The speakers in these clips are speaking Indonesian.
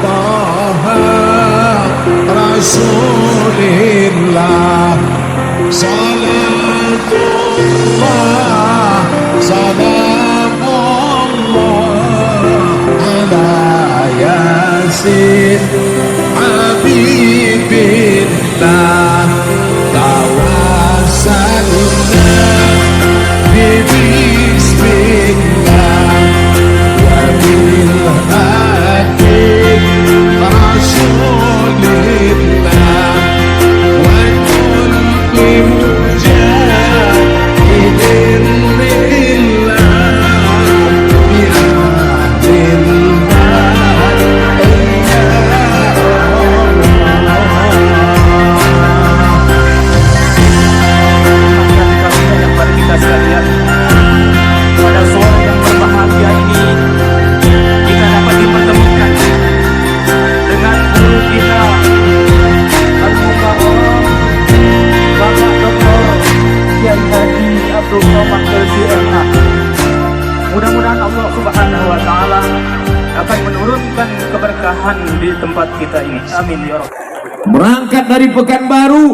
Taha Rasulillah, salatullah salamullah ala yasin habibillah, tawassalna bismillah wa bil hadi rasulillah wa kulli mujahidin lillah bi ahdillah ya kepada kita sekalian, pada sore yang berbahagia ini kita dapat dipertemukan dengan guru kita Al-Mukarram Bapak Dr. Kiai Haji Abdul Somad LCMA. Mudah-mudahan Allah Subhanahu wa Ta'ala akan menurunkan keberkahan di tempat kita ini. Amin ya Rabb. Berangkat dari Pekanbaru,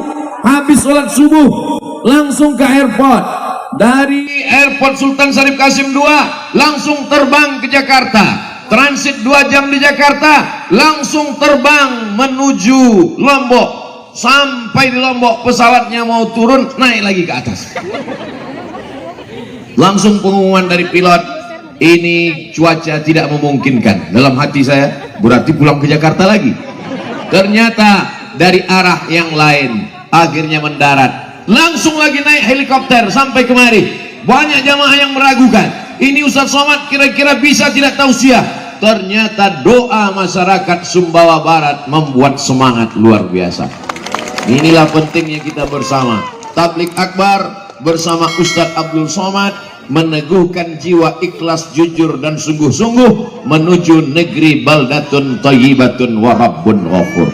habis sholat subuh langsung ke airport. Dari airport Sultan Syarif Qasim II langsung terbang ke Jakarta, transit 2 jam di Jakarta, langsung terbang menuju Lombok. Sampai di Lombok pesawatnya mau turun, naik lagi ke atas. Langsung pengumuman dari pilot, ini cuaca tidak memungkinkan. Dalam hati saya, berarti pulang ke Jakarta lagi. Ternyata dari arah yang lain, akhirnya mendarat. Langsung lagi naik helikopter sampai kemari. Banyak jamaah yang meragukan, ini Ustaz Somad kira-kira bisa tidak tausiah. Ternyata doa masyarakat Sumbawa Barat membuat semangat luar biasa. Inilah pentingnya kita bersama tablik akbar bersama Ustadz Abdul Somad, meneguhkan jiwa ikhlas, jujur dan sungguh-sungguh menuju negeri baldatun thayyibatun wa rabbun ghafur.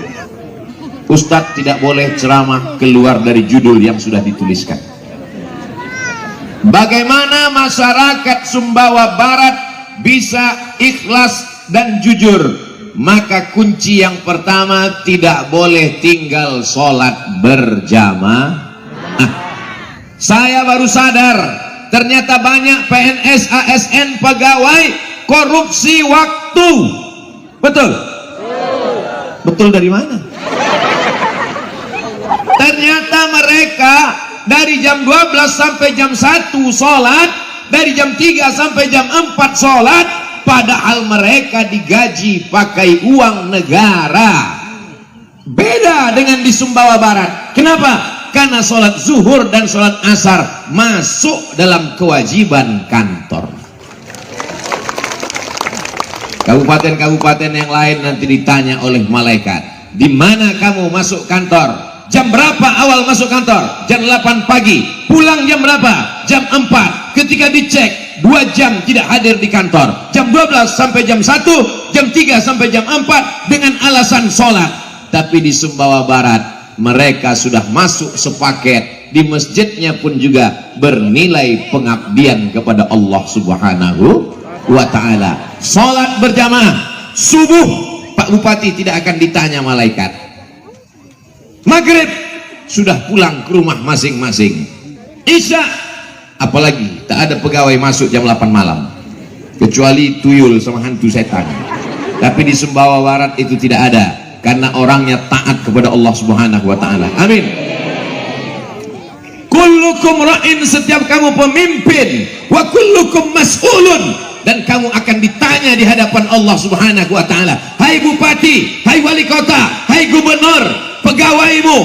Ustadz tidak boleh ceramah keluar dari judul yang sudah dituliskan. Bagaimana masyarakat Sumbawa Barat bisa ikhlas dan jujur? Maka kunci yang pertama, tidak boleh tinggal sholat berjamaah. Saya baru sadar, ternyata banyak PNS, ASN, pegawai korupsi waktu. Betul? Betul dari mana? Ternyata mereka dari jam 12 sampai jam 1 sholat, dari jam 3 sampai jam 4 sholat, padahal mereka digaji pakai uang negara. Beda dengan di Sumbawa Barat. Kenapa? Karena sholat zuhur dan sholat asar masuk dalam kewajiban kantor. Kabupaten-kabupaten yang lain nanti ditanya oleh malaikat, di mana kamu masuk kantor? Jam berapa awal masuk kantor? Jam 8 pagi. Pulang jam berapa? Jam 4. Ketika dicek, 2 jam tidak hadir di kantor. Jam 12 sampai jam 1, jam 3 sampai jam 4 dengan alasan sholat. Tapi di Sumbawa Barat mereka sudah masuk sepaket. Di masjidnya pun juga bernilai pengabdian kepada Allah Subhanahu wa Ta'ala. Sholat berjamaah subuh, Pak Bupati tidak akan ditanya malaikat. Maghrib sudah pulang ke rumah masing-masing. Isya apalagi tak ada pegawai masuk jam 8 malam kecuali tuyul sama hantu setan. Tapi di Sumbawa Barat itu tidak ada, karena orangnya taat kepada Allah Subhanahu wa Ta'ala. Amin. Kullukum ra'in, setiap kamu pemimpin, wa kullukum mas'ulun, dan kamu akan ditanya di hadapan Allah Subhanahu wa Ta'ala. Hai bupati, hai wali kota, hai gubernur, pegawaimu,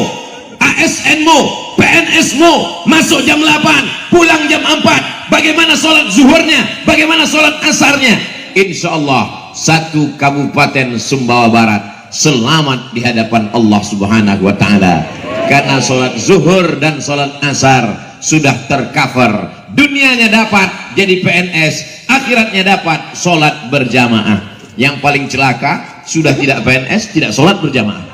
ASN-mu, PNS-mu masuk jam 8, pulang jam 4. Bagaimana sholat zuhurnya? Bagaimana sholat asarnya? Insya Allah satu kabupaten Sumbawa Barat selamat di hadapan Allah Subhanahu wa Ta'ala, karena sholat zuhur dan sholat asar sudah tercover. Dunianya dapat jadi PNS, akhiratnya dapat sholat berjamaah. Yang paling celaka sudah tidak PNS, tidak sholat berjamaah.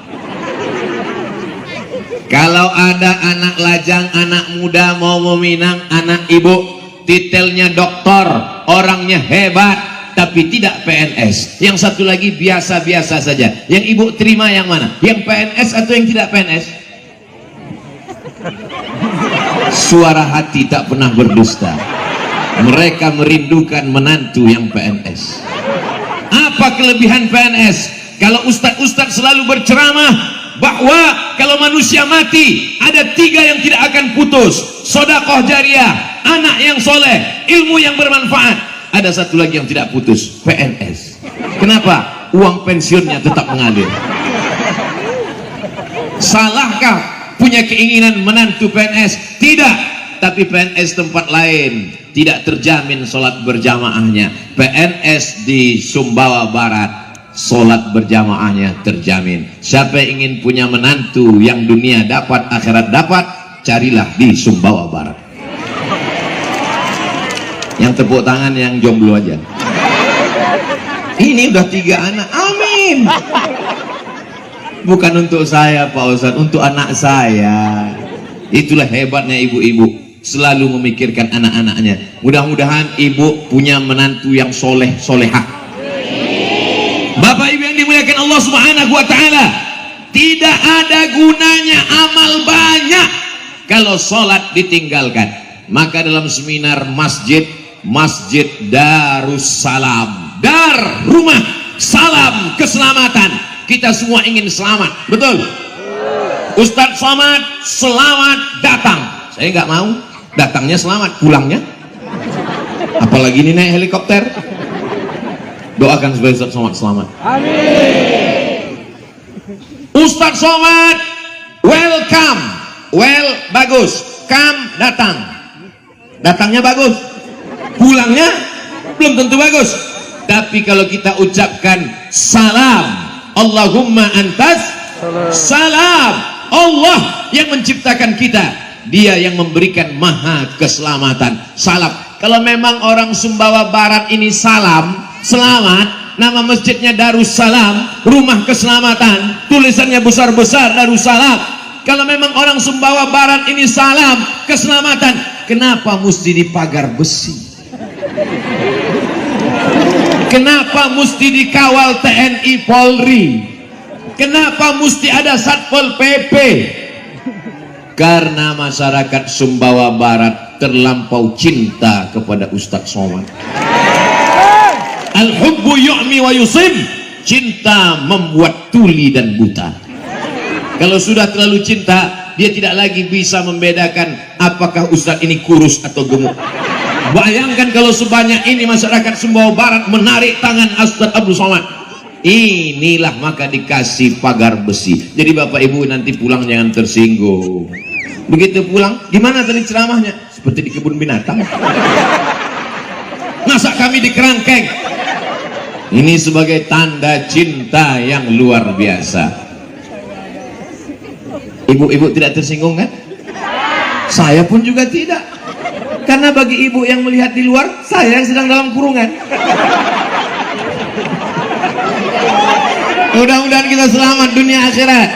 Kalau ada anak lajang, anak muda mau meminang anak ibu, titelnya doktor, orangnya hebat, tapi tidak PNS. Yang satu lagi biasa-biasa saja. Yang ibu terima yang mana? Yang PNS atau yang tidak PNS? Suara hati tak pernah berdusta. Mereka merindukan menantu yang PNS. Apa kelebihan PNS? Kalau ustadz-ustadz selalu berceramah bahwa kalau manusia mati ada 3 yang tidak akan putus: sedekah jariah, anak yang soleh, ilmu yang bermanfaat. Ada satu lagi yang tidak putus, PNS. Kenapa? Uang pensiunnya tetap mengalir. Salahkah punya keinginan menantu PNS? Tidak. Tapi PNS tempat lain tidak terjamin sholat berjamaahnya. PNS di Sumbawa Barat sholat berjamaahnya terjamin. Siapa yang ingin punya menantu yang dunia dapat akhirat dapat, carilah di Sumbawa Barat. Yang tepuk tangan yang jomblo aja. Ini udah 3 anak, amin. Bukan untuk saya Pak Ustadz, untuk anak saya. Itulah hebatnya ibu-ibu, selalu memikirkan anak-anaknya. Mudah-mudahan ibu punya menantu yang soleh solehah. Bapak ibu yang dimuliakan Allah Subhanahu wa ta'ala, tidak ada gunanya amal banyak kalau sholat ditinggalkan. Maka dalam seminar Masjid Darussalam, dar rumah, salam keselamatan, kita semua ingin selamat, betul? Ustadz Somad selamat datang, saya nggak mau. Datangnya selamat, pulangnya apalagi ini naik helikopter. Doakan supaya Ustadz Somad selamat, amin. Ustadz Somad welcome, well bagus, come datang, datangnya bagus, pulangnya belum tentu bagus. Tapi kalau kita ucapkan salam, Allahumma antas salam, Allah yang menciptakan kita, Dia yang memberikan maha keselamatan. Salam. Kalau memang orang Sumbawa Barat ini salam, selamat, nama masjidnya Darussalam, rumah keselamatan, tulisannya besar-besar Darussalam. Kalau memang orang Sumbawa Barat ini salam, keselamatan, kenapa mesti dipagar besi? Kenapa mesti dikawal TNI Polri? Kenapa mesti ada Satpol PP? Karena masyarakat Sumbawa Barat terlampau cinta kepada Ustadz Somad. Al-hubbu yu'mi wa yusim. Cinta membuat tuli dan buta. Kalau sudah terlalu cinta, dia tidak lagi bisa membedakan apakah Ustadz ini kurus atau gemuk. Bayangkan kalau sebanyak ini masyarakat Sumbawa Barat menarik tangan Ustadz Abdul Somad. Inilah maka dikasih pagar besi. Jadi bapak ibu nanti pulang jangan tersinggung. Begitu pulang, gimana tadi ceramahnya? Seperti di kebun binatang. Masa kami di kerangkeng? Ini sebagai tanda cinta yang luar biasa. Ibu-ibu tidak tersinggung kan? Saya pun juga tidak. Karena bagi ibu yang melihat di luar, saya yang sedang dalam kurungan. Mudah-mudahan kita selamat dunia akhirat.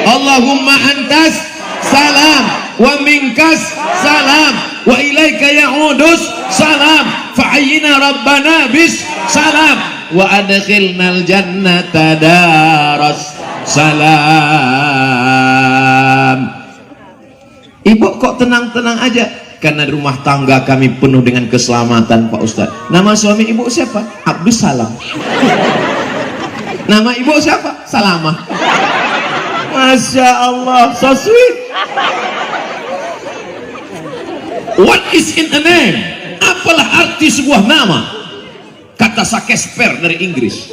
Allahumma antas salam wa minkas salam wa ilaika ya'udus salam fa'ayyina rabbana bis salam wa adkhilnal jannata daras salam. Ibu kok tenang-tenang aja? Karena rumah tangga kami penuh dengan keselamatan Pak Ustadz. Nama suami ibu siapa? Abdus Salam. Nama ibu siapa? Salamah. Masya Allah, so sweet. What is in a name? Apalah arti sebuah nama? Kata Shakespeare dari Inggris.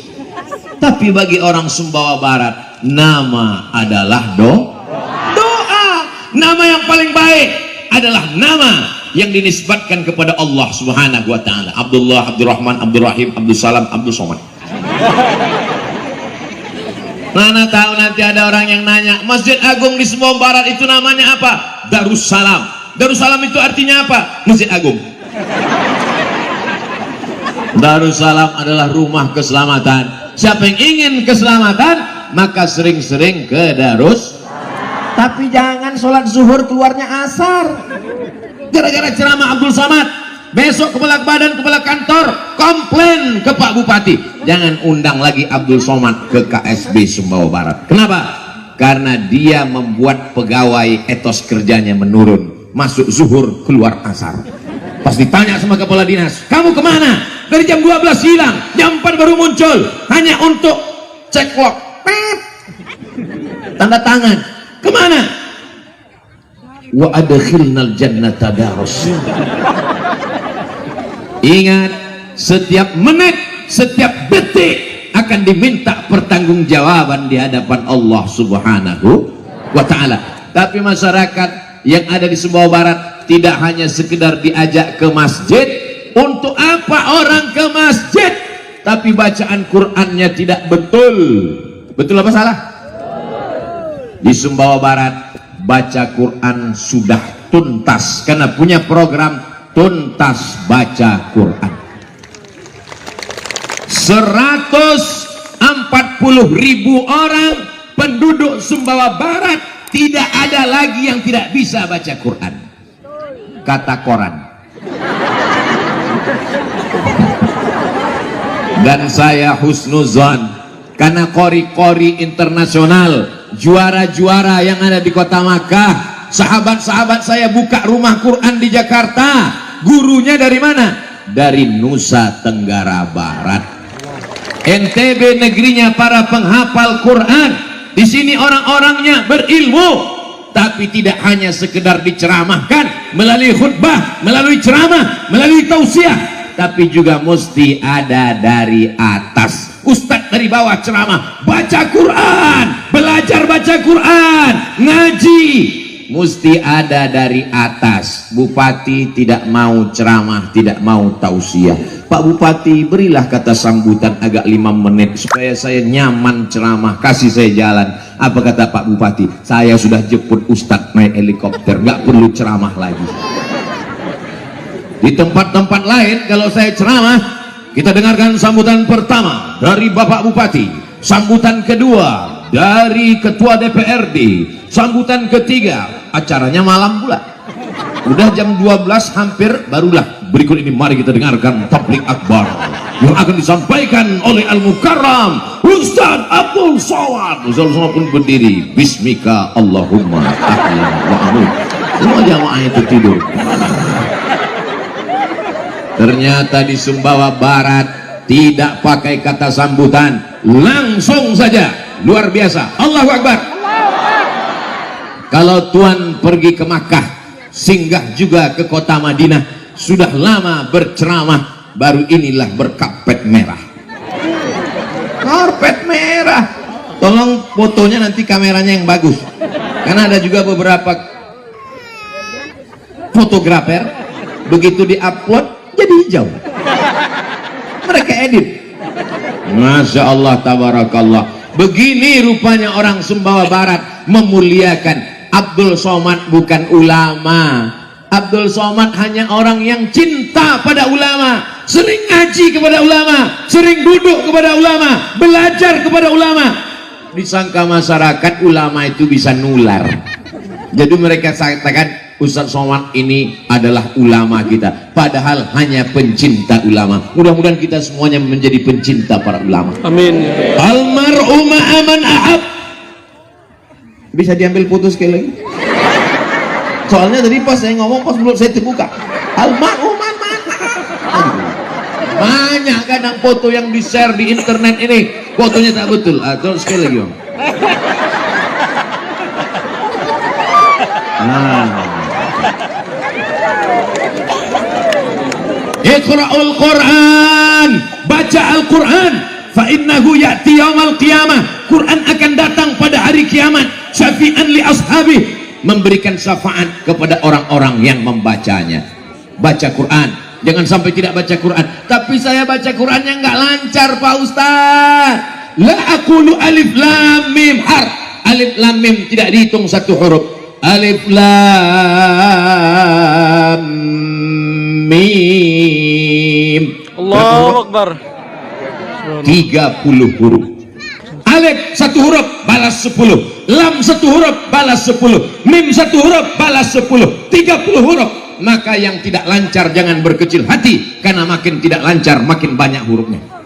Tapi bagi orang Sumbawa Barat, nama adalah doa. Nama yang paling baik adalah nama yang dinisbatkan kepada Allah Subhanahu wa ta'ala. Abdullah, Abdurrahman, Abdurrahim, Abdul Salam, Abdul Somad. Mana tahu nanti ada orang yang nanya, Masjid Agung di Sumbawa Barat itu namanya apa? Darussalam. Darussalam itu artinya apa? Masjid Agung. Darussalam adalah rumah keselamatan. Siapa yang ingin keselamatan, maka sering-sering ke Darus. Tapi jangan sholat zuhur keluarnya asar. Gara-gara ceramah Abdul Somad, besok kepala badan, kepala kantor komplain ke Pak Bupati, jangan undang lagi Abdul Somad ke KSB Sumbawa Barat. Kenapa? Karena dia membuat pegawai etos kerjanya menurun, masuk zuhur keluar asar. Pas ditanya sama kepala dinas, kamu kemana? Dari jam 12 hilang, jam 4 baru muncul, hanya untuk cek log, tanda tangan. Kemana? Wa adkhilnal jannata daros. Ingat, setiap menit, setiap detik akan diminta pertanggungjawaban di hadapan Allah Subhanahu wa ta'ala. Tapi masyarakat yang ada di Sumbawa Barat tidak hanya sekedar diajak ke masjid. Untuk apa orang ke masjid tapi bacaan Qur'annya tidak betul? Betul apa salah? Di Sumbawa Barat baca Quran sudah tuntas karena punya program tuntas baca Quran. 140.000 orang penduduk Sumbawa Barat tidak ada lagi yang tidak bisa baca Quran, kata koran. Dan saya husnuzon karena kori-kori internasional, juara-juara yang ada di kota Makkah, sahabat-sahabat saya buka rumah Quran di Jakarta. Gurunya dari mana? Dari Nusa Tenggara Barat. NTB negerinya para penghafal Quran. Di sini orang-orangnya berilmu, tapi tidak hanya sekedar diceramahkan melalui khutbah, melalui ceramah, melalui tausiah, tapi juga mesti ada dari atas. Ustadz dari bawah ceramah, baca Quran, belajar baca Quran, ngaji, mesti ada dari atas. Bupati tidak mau ceramah, tidak mau tausiah. Pak Bupati, berilah kata sambutan agak 5 menit supaya saya nyaman ceramah, kasih saya jalan. Apa kata Pak Bupati? Saya sudah jemput Ustadz naik helikopter, nggak perlu ceramah lagi. Di tempat-tempat lain kalau saya ceramah, kita dengarkan sambutan pertama dari Bapak Bupati, sambutan kedua dari Ketua DPRD, sambutan ketiga, acaranya malam pula. Udah jam 12 hampir, barulah berikut ini mari kita dengarkan tablik akbar yang akan disampaikan oleh Al-Mukarram Ustaz Abdul Somad. Ustaz Somad pun berdiri, bismika Allahumma ahya wa amin. Semua jamaah itu tidur. Ternyata di Sumbawa Barat tidak pakai kata sambutan, langsung saja, luar biasa, Allahu Akbar. Kalau Tuan pergi ke Makkah, singgah juga ke kota Madinah, sudah lama berceramah, baru inilah berkarpet merah. Karpet merah. Tolong fotonya nanti kameranya yang bagus, karena ada juga beberapa fotografer begitu diupload jadi hijau, mereka edit. Masya Allah, tabarakallah. Begini rupanya orang Sumbawa Barat memuliakan. Abdul Somad bukan ulama. Abdul Somad hanya orang yang cinta pada ulama, sering ngaji kepada ulama, sering duduk kepada ulama, belajar kepada ulama. Disangka masyarakat ulama itu bisa nular, jadi mereka katakan Ustaz Somad ini adalah ulama kita, padahal hanya pencinta ulama. Mudah-mudahan kita semuanya menjadi pencinta para ulama. Amin. Almar'u ma'aman ahab. Bisa diambil foto sekali lagi? Soalnya tadi pas saya ngomong, pas mulut saya terbuka. Almar'u ma'aman ahab. Banyak kadang foto yang di share di internet ini, fotonya tak betul. Terus sekali lagi Om. Iqra'ul Quran, baca Al-Quran, fa innahu ya'ti yaumal qiyamah. Quran akan datang pada hari kiamat, syafi'an li ashabi, memberikan syafaat kepada orang-orang yang membacanya. Baca Quran, jangan sampai tidak baca Quran. Tapi saya baca Qurannya nggak lancar Pak Ustaz. La aqulu alif lam mim harf. Alif lam mim tidak dihitung satu huruf. Alif lam mim. Allahu Akbar. 30 huruf. Alif satu huruf balas 10, lam satu huruf balas 10, mim satu huruf balas 10, 30 huruf maka yang tidak lancar jangan berkecil hati, karena makin tidak lancar makin banyak hurufnya.